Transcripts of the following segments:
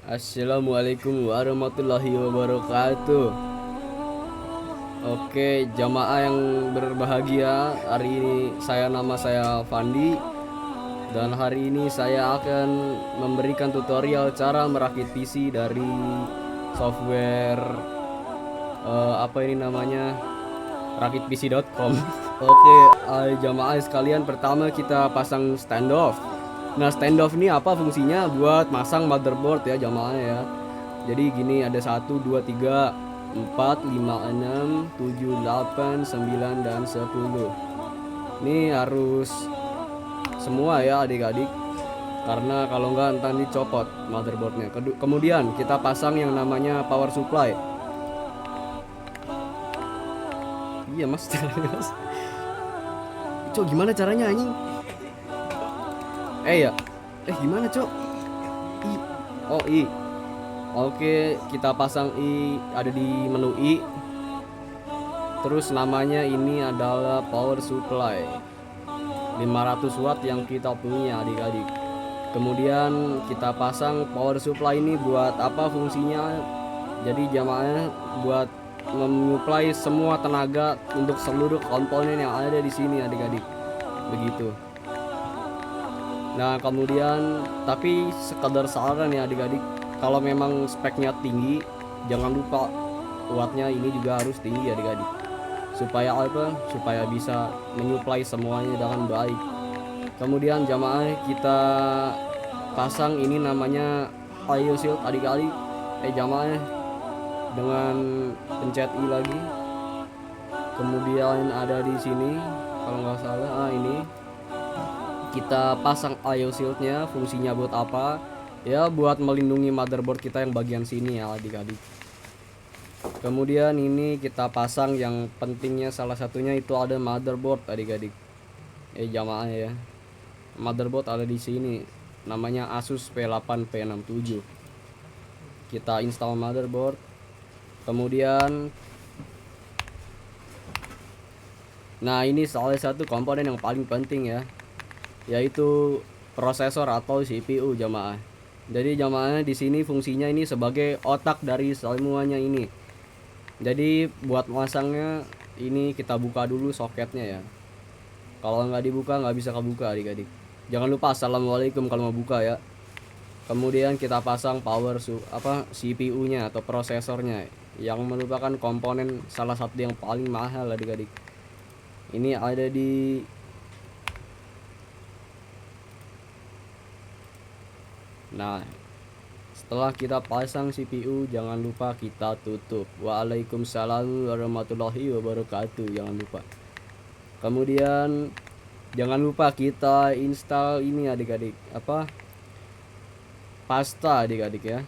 Assalamualaikum warahmatullahi wabarakatuh. Oke, jamaah yang berbahagia, hari ini nama saya Fandi, dan hari ini saya akan memberikan tutorial cara merakit PC dari software apa ini namanya, rakitpc.com. Oke, jamaah sekalian, pertama kita pasang standoff. Nah, standoff ini apa fungsinya? Buat masang motherboard ya jamaah ya. Jadi gini, ada 1, 2, 3, 4, 5, 6, 7, 8, 9, dan 10. Ini harus semua ya adik-adik, karena kalau enggak ntar dicopot motherboardnya. Kemudian kita pasang yang namanya power supply. Iya mas, mas. Cok, gimana caranya anjing? Ya, gimana cok? I, oh I. Oke, kita pasang I, ada di menu I. Terus namanya ini adalah power supply 500 watt yang kita punya adik-adik. Kemudian kita pasang power supply ini buat apa fungsinya? Jadi jamaahnya buat menyuplai semua tenaga untuk seluruh komponen yang ada di sini adik-adik. Begitu. Nah, kemudian tapi sekadar saran ya adik-adik, kalau memang speknya tinggi, jangan lupa wattnya ini juga harus tinggi adik-adik. Supaya apa? Supaya bisa menyuplai semuanya dengan baik. Kemudian jamaah kita pasang ini namanya IO shield adik-adik. Jamaah dengan pencet I lagi. Kemudian ada di sini kalau nggak salah ini kita pasang IO shieldnya. Fungsinya buat apa ya? Buat melindungi motherboard kita yang bagian sini ya adik-adik. Kemudian ini kita pasang yang pentingnya, salah satunya itu ada motherboard adik-adik. Jamaah ya, motherboard ada di sini namanya Asus P8P67. Kita install motherboard. Kemudian nah, ini salah satu komponen yang paling penting ya, yaitu prosesor atau CPU jamaah. Jadi jamaah di sini fungsinya ini sebagai otak dari semuanya ini. Jadi buat masangnya ini kita buka dulu soketnya ya. Kalau nggak dibuka nggak bisa kebuka adik-adik. Jangan lupa assalamualaikum kalau mau buka ya. Kemudian kita pasang CPU-nya atau prosesornya, yang merupakan komponen salah satu yang paling mahal adik-adik. Ini ada di Nah, setelah kita pasang CPU, jangan lupa kita tutup. Waalaikumsalam warahmatullahi wabarakatuh. Jangan lupa. Kemudian jangan lupa kita install ini adik-adik, pasta adik-adik ya.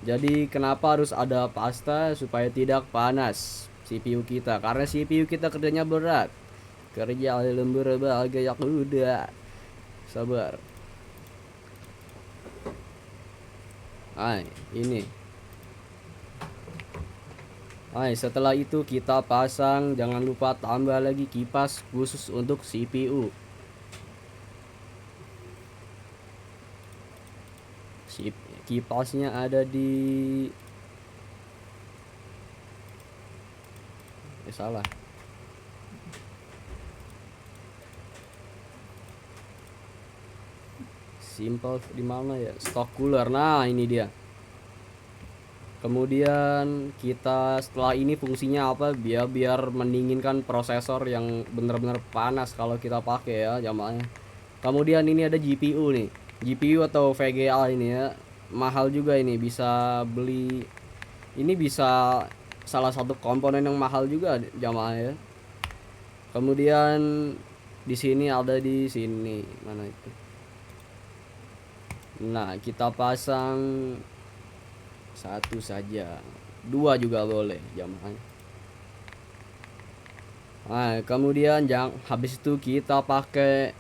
Jadi kenapa harus ada pasta? Supaya tidak panas CPU kita, karena CPU kita kerjanya berat. Kerja lembur bagai udah. Sabar. Ini. Setelah itu kita pasang, jangan lupa tambah lagi kipas khusus untuk CPU. Kipasnya ada di salah. Simple di mana ya? Stock cooler. Nah, ini dia. Kemudian kita setelah ini fungsinya apa? Biar mendinginkan prosesor yang benar-benar panas kalau kita pakai ya jamaahnya. Kemudian ini ada GPU nih. GPU atau VGA ini ya. Mahal juga ini, bisa beli. Ini bisa salah satu komponen yang mahal juga jamaah ya. Kemudian di sini ada di sini. Mana itu? Nah, kita pasang satu saja, 2 juga boleh jamaah. Kemudian habis itu kita pakai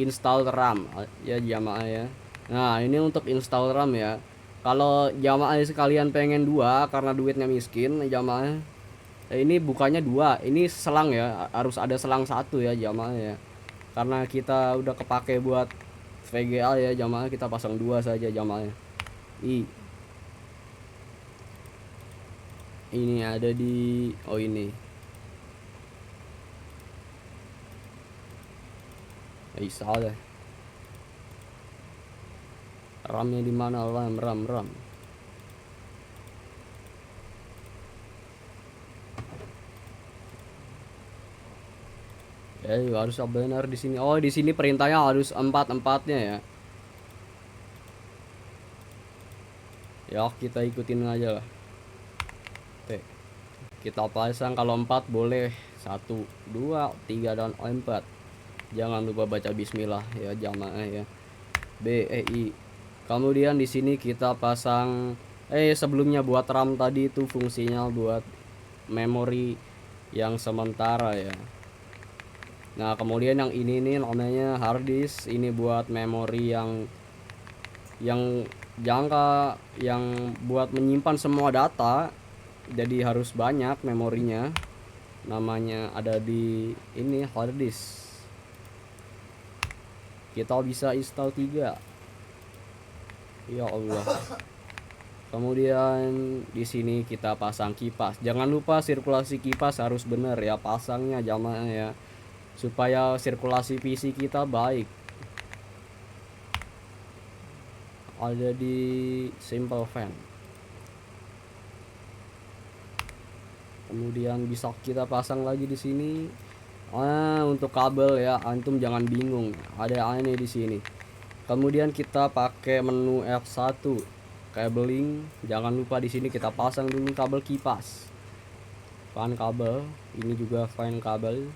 install RAM ya jamaah ya. Nah, ini untuk install RAM ya. Kalau jamaah sekalian pengen 2 karena duitnya miskin jamaah, ini bukannya 2, ini selang ya, harus ada selang 1 ya jamaah ya. Karena kita udah kepake buat VGA ya jamaah, kita pasang 2 saja jamaah. Ini ada di ini. Salah. RAM-nya di mana? RAM. Harus benar di sini. Oh, di sini perintahnya harus 4-4-nya ya. Ya, kita ikutin aja lah. Oke. Kita pasang kalau 4 boleh 1, 2, 3 dan 4. Jangan lupa baca bismillah ya jamaah ya. I. Kemudian di sini kita pasang sebelumnya buat RAM tadi itu fungsinya buat memori yang sementara ya. Nah, kemudian yang ini nih namanya hard disk. Ini buat memori yang jangka, yang buat menyimpan semua data, jadi harus banyak memorinya. Namanya ada di ini hard disk. Kita bisa install 3. Ya Allah. Kemudian di sini kita pasang kipas. Jangan lupa sirkulasi kipas harus benar ya pasangnya jamaah ya, supaya sirkulasi PC kita baik. Ada di simple fan. Kemudian bisa kita pasang lagi di sini. Untuk kabel ya, antum jangan bingung. Ada ini di sini. Kemudian kita pakai menu F1 cabling. Jangan lupa di sini kita pasang dulu kabel kipas. Fan kabel, ini juga fan kabel.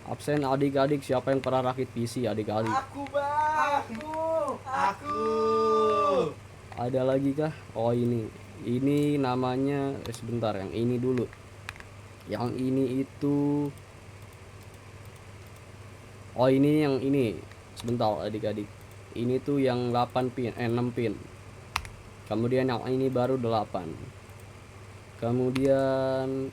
Absen adik-adik, siapa yang pernah rakit PC adik-adik? Aku bang. Aku. Ada lagi kah? Oh ini namanya sebentar, yang ini dulu. Yang ini itu ini yang ini sebentar adik-adik. Ini tuh yang 8 pin 6 pin. Kemudian yang ini baru 8. Kemudian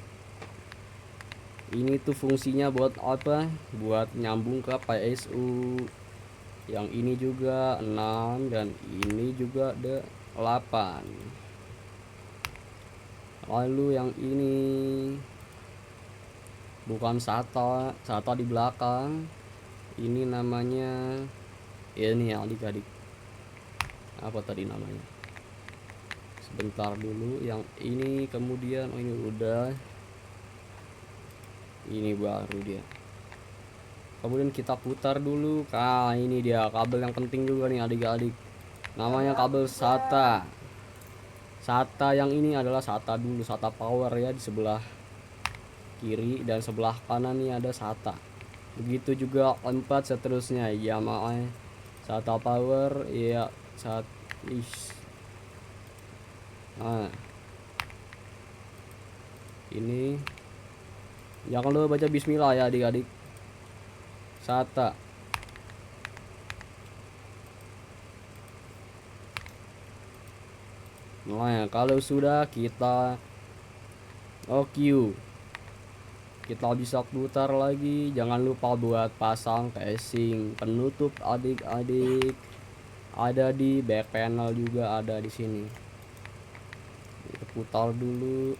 ini tuh fungsinya buat apa? Buat nyambung ke PSU. Yang ini juga 6 dan ini juga ada 8. Lalu yang ini bukan SATA di belakang. Ini namanya ini ya adik-adik. Apa tadi namanya? Sebentar dulu. Yang ini kemudian ini udah. Ini baru dia. Kemudian kita putar dulu. Ini dia kabel yang penting juga nih adik-adik. Namanya kabel SATA. SATA yang ini adalah SATA dulu, SATA power ya, di sebelah kiri dan sebelah kanan nih ada SATA. Begitu juga 4 seterusnya ya maaf. SATA power ya ini jangan lupa baca bismillah ya adik-adik. SATA. Nah, kalau sudah kita kita bisa putar lagi. Jangan lupa buat pasang casing penutup adik-adik. Ada di back panel juga ada di sini. Kita putar dulu.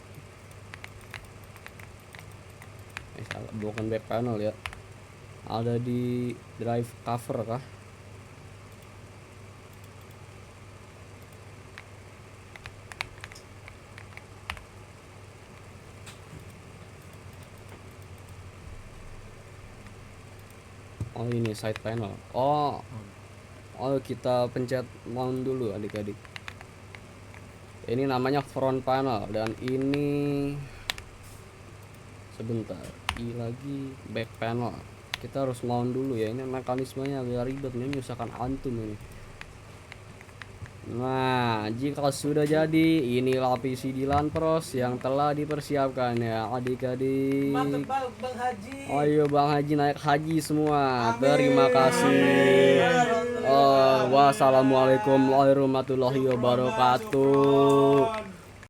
Bukan back panel ya. Ada di drive cover kah? Oh ini side panel. Oh kita pencet mount dulu adik-adik. Ini namanya front panel dan ini sebentar. Lagi back panel. Kita harus mount dulu ya. Ini mekanismenya agak ribet, ini menyusahkan antum ini. Nah, jika sudah jadi, inilah PC Dilan Pros yang telah dipersiapkan ya adik-adik. Mantap Bang Haji. Ayo Bang Haji naik haji semua. Amin. Terima kasih. Wassalamualaikum warahmatullahi wabarakatuh.